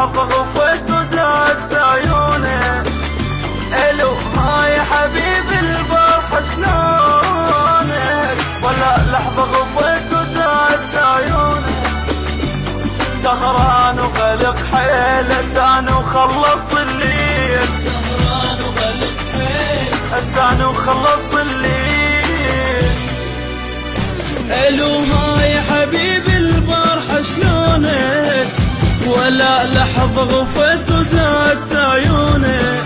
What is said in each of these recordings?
لحظة غفيت ودعت عيونه. الو هاي حبيبي البارحة شلونك، ولا لحظة غفيت ودعت عيونه. سهران وقلق حيلة انا وخلص الليل، سهران وقلق حيلة انا وخلص الليل. الو هاي حبيبي البارحة شلونك، ولا لحظة غفيت ودعت عيونك.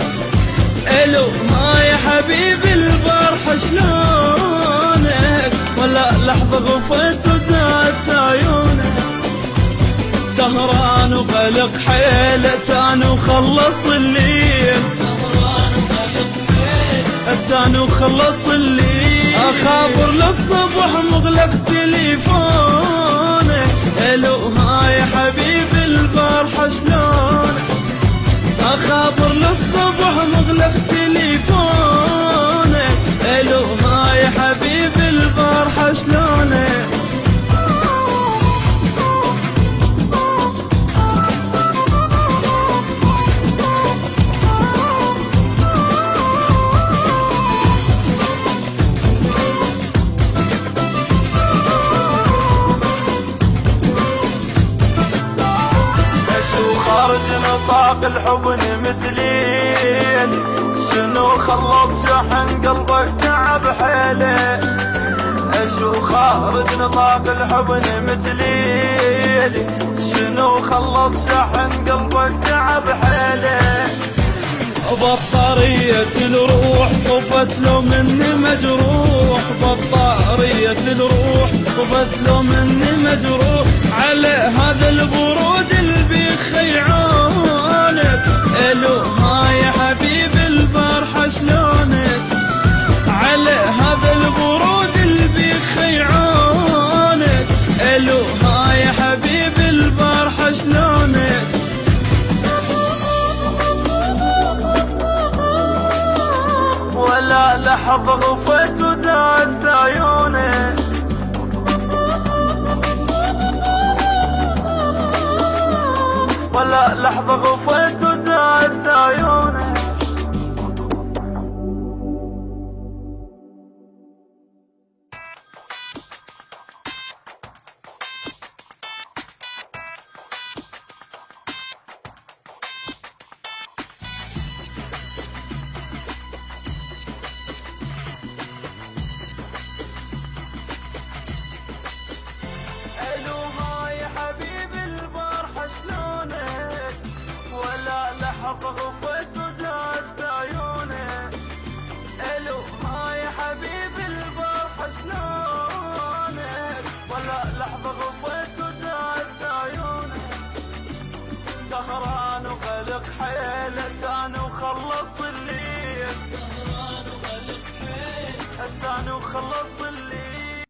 الو هاي حبيبي البارحة شلونك، ولا لحظة غفيت ودعت عيونك. سهران وقلق حيلة انا وخلص الليل، سهران وقلق حيلة انا وخلص الليل. اخابر للصبح مغلق تليفونك. الو هاي حبيبي البارحة شلونك، اخابر للصبح مغلق تليفونك. الو هاي حبيبي البارحة شلونك. نطاق الحضن مثلين، شنو خلص شحن قلبك تعب حيله. اشو خارج نطاق الحضن مثلين، شنو خلص شحن قلبك تعب حيله. بطارية الروح طفت له مني مجروح، بطارية الروح طفت له مني مجروح. على هذا البرود اللي بيخيعونك. الو هاي حبيبي البارحة شلونك، على هذا البرود اللي بيخيعونك. الو هاي حبيبي البارحة شلونك. ولا لحظة غفيت ودعت عيونه. ولا لحظة غفيت ودعت عيونه. الو هاي حبيبي البارحة شلونك، ولا لحظة غفيت ودعت عيونك. الو هاي حبيبي البارحة شلونك، ولا لحظة